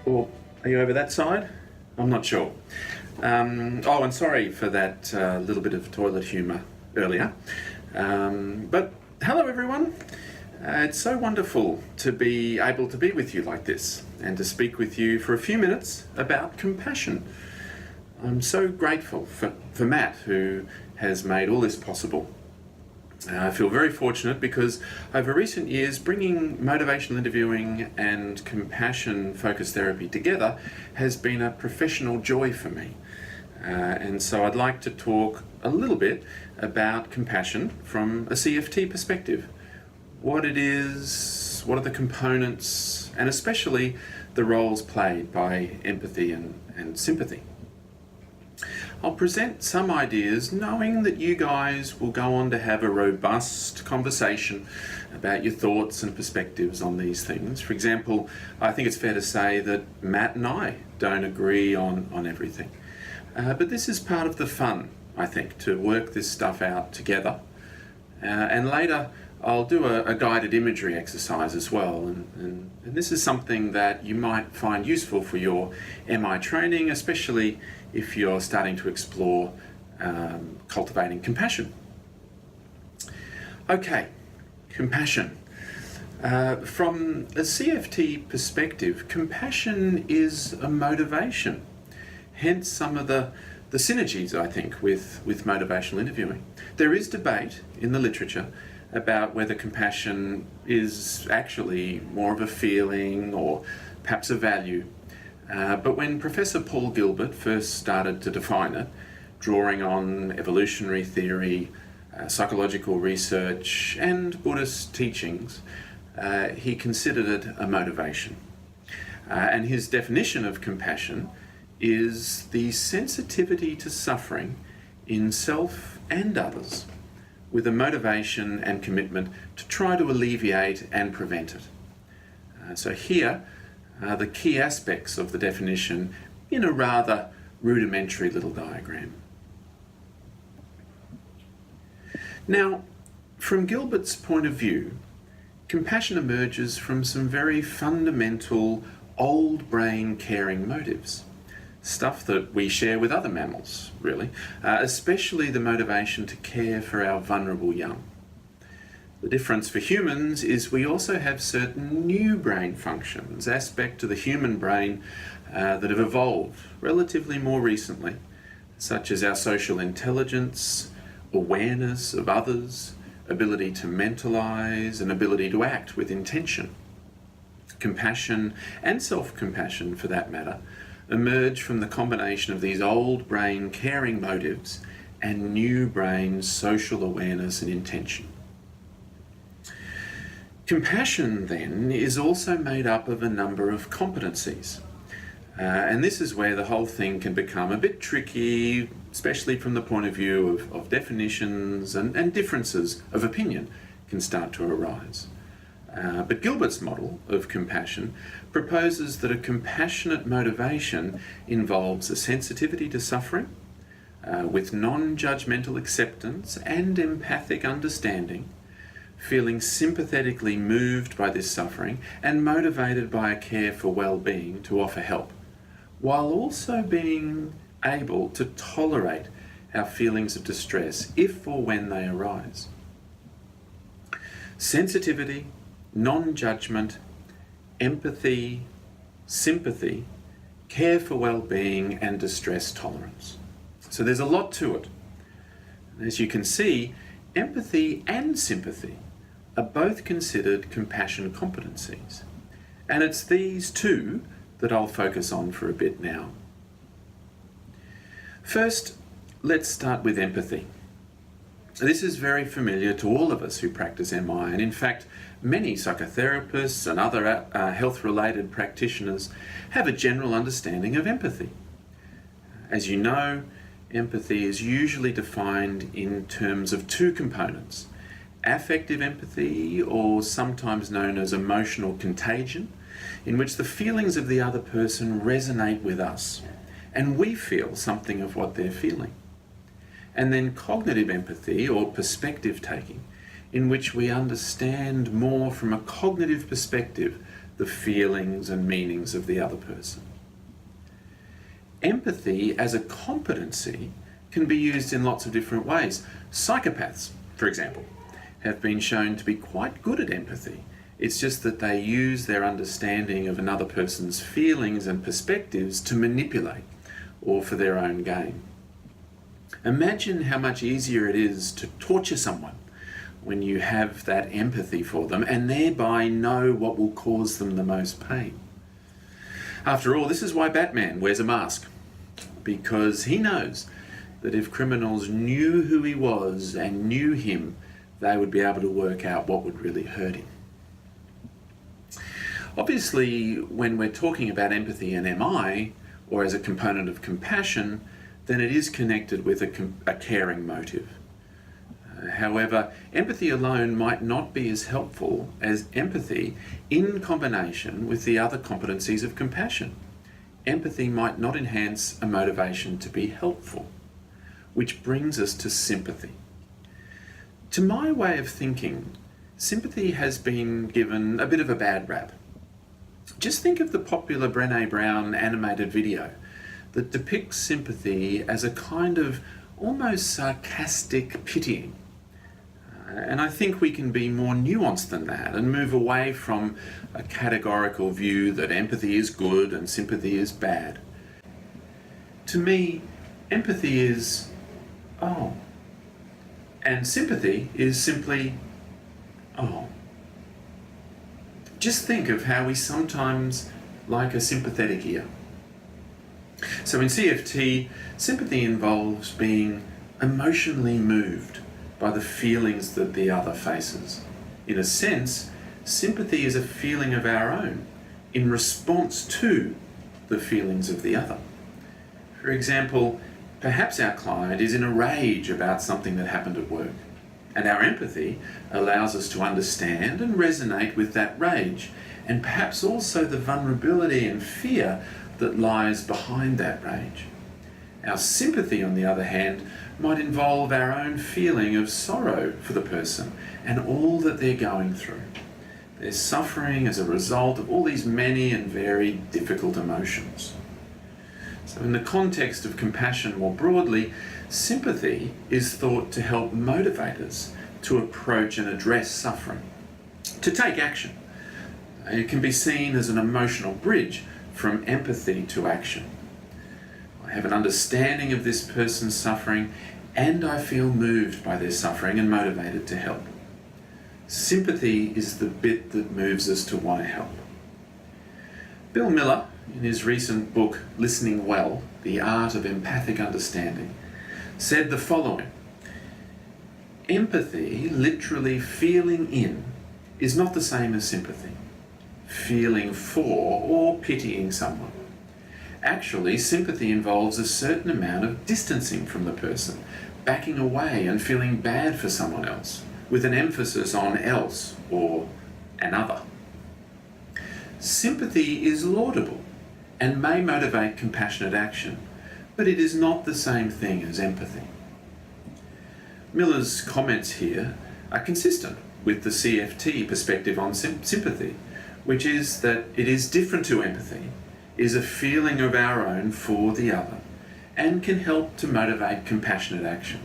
Or are you over that side? I'm not sure. And sorry for that little bit of toilet humour earlier. But hello everyone. It's so wonderful to be able to be with you like this and to speak with you for a few minutes about compassion. I'm so grateful for Matt, who has made all this possible. I feel very fortunate because over recent years, bringing motivational interviewing and compassion-focused therapy together has been a professional joy for me. And so I'd like to talk a little bit about compassion from a CFT perspective. What it is, what are the components, and especially the roles played by empathy and sympathy. I'll present some ideas knowing that you guys will go on to have a robust conversation about your thoughts and perspectives on these things. For example, I think it's fair to say that Matt and I don't agree on everything. But this is part of the fun, I think, to work this stuff out together. And later, I'll do a guided imagery exercise as well. And this is something that you might find useful for your MI training, especially if you're starting to explore cultivating compassion. Okay, compassion. From a CFT perspective, compassion is a motivation. Hence some of the synergies, I think, with motivational interviewing. There is debate in the literature about whether compassion is actually more of a feeling or perhaps a value. But when Professor Paul Gilbert first started to define it, drawing on evolutionary theory, psychological research, and Buddhist teachings, he considered it a motivation. And his definition of compassion is the sensitivity to suffering in self and others, with a motivation and commitment to try to alleviate and prevent it. So here are the key aspects of the definition in a rather rudimentary little diagram. Now, from Gilbert's point of view, compassion emerges from some very fundamental old brain caring motives. Stuff that we share with other mammals, really, especially the motivation to care for our vulnerable young. The difference for humans is we also have certain new brain functions, aspects of the human brain that have evolved relatively more recently, such as our social intelligence, awareness of others, ability to mentalize, and ability to act with intention. Compassion and self-compassion, for that matter, emerge from the combination of these old brain caring motives and new brain social awareness and intention. Compassion, then, is also made up of a number of competencies. And this is where the whole thing can become a bit tricky, especially from the point of view of definitions and differences of opinion can start to arise. But Gilbert's model of compassion proposes that a compassionate motivation involves a sensitivity to suffering, with non-judgmental acceptance and empathic understanding, feeling sympathetically moved by this suffering and motivated by a care for well-being to offer help, while also being able to tolerate our feelings of distress if or when they arise. Sensitivity, non-judgment, empathy, sympathy, care for well-being, and distress tolerance. So there's a lot to it. As you can see, empathy and sympathy are both considered compassion competencies. And it's these two that I'll focus on for a bit now. First, let's start with empathy. This is very familiar to all of us who practice MI, and in fact, many psychotherapists and other health-related practitioners have a general understanding of empathy. As you know, empathy is usually defined in terms of two components: affective empathy, or sometimes known as emotional contagion, in which the feelings of the other person resonate with us, and we feel something of what they're feeling. And then cognitive empathy, or perspective taking, in which we understand more from a cognitive perspective the feelings and meanings of the other person. Empathy as a competency can be used in lots of different ways. Psychopaths, for example, have been shown to be quite good at empathy. It's just that they use their understanding of another person's feelings and perspectives to manipulate or for their own gain. Imagine how much easier it is to torture someone when you have that empathy for them and thereby know what will cause them the most pain. After all, this is why Batman wears a mask, because he knows that if criminals knew who he was and knew him, they would be able to work out what would really hurt him. Obviously, when we're talking about empathy and MI, or as a component of compassion, then it is connected with a caring motive. However, empathy alone might not be as helpful as empathy in combination with the other competencies of compassion. Empathy might not enhance a motivation to be helpful, which brings us to sympathy. To my way of thinking, sympathy has been given a bit of a bad rap. Just think of the popular Brené Brown animated video that depicts sympathy as a kind of almost sarcastic pitying. And I think we can be more nuanced than that and move away from a categorical view that empathy is good and sympathy is bad. To me, empathy is, oh, and sympathy is simply, oh. Just think of how we sometimes like a sympathetic ear. So in CFT, sympathy involves being emotionally moved by the feelings that the other faces. In a sense, sympathy is a feeling of our own in response to the feelings of the other. For example, perhaps our client is in a rage about something that happened at work, and our empathy allows us to understand and resonate with that rage, and perhaps also the vulnerability and fear that lies behind that rage. Our sympathy, on the other hand, might involve our own feeling of sorrow for the person and all that they're going through. They're suffering as a result of all these many and very difficult emotions. So in the context of compassion more broadly, sympathy is thought to help motivate us to approach and address suffering, to take action. It can be seen as an emotional bridge from empathy to action. I have an understanding of this person's suffering and I feel moved by their suffering and motivated to help. Sympathy is the bit that moves us to want to help. Bill Miller, in his recent book, Listening Well, The Art of Empathic Understanding, said the following: empathy, literally feeling in, is not the same as sympathy, feeling for or pitying someone. Actually, sympathy involves a certain amount of distancing from the person, backing away and feeling bad for someone else, with an emphasis on else or another. Sympathy is laudable and may motivate compassionate action, but it is not the same thing as empathy. Miller's comments here are consistent with the CFT perspective on sympathy, which is that it is different to empathy, is a feeling of our own for the other, and can help to motivate compassionate action.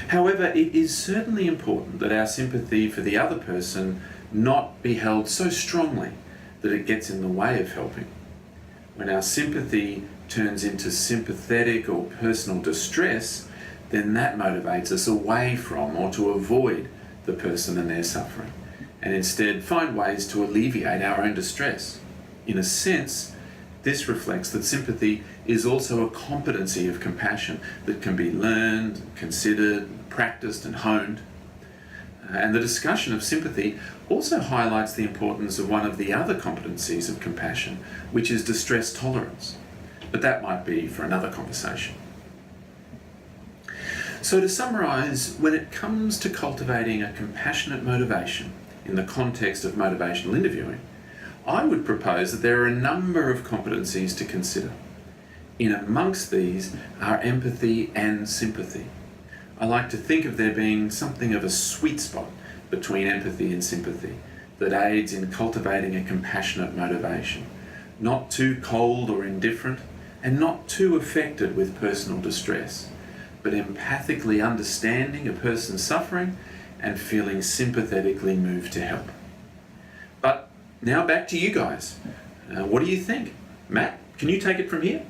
However, it is certainly important that our sympathy for the other person not be held so strongly that it gets in the way of helping. When our sympathy turns into sympathetic or personal distress, then that motivates us away from or to avoid the person and their suffering, and instead find ways to alleviate our own distress. In a sense, this reflects that sympathy is also a competency of compassion that can be learned, considered, practiced and honed. And the discussion of sympathy also highlights the importance of one of the other competencies of compassion, which is distress tolerance. But that might be for another conversation. So to summarise, when it comes to cultivating a compassionate motivation in the context of motivational interviewing, I would propose that there are a number of competencies to consider. In amongst these are empathy and sympathy. I like to think of there being something of a sweet spot between empathy and sympathy, that aids in cultivating a compassionate motivation, not too cold or indifferent, and not too affected with personal distress, but empathically understanding a person's suffering and feeling sympathetically moved to help. But now back to you guys. What do you think? Matt, can you take it from here?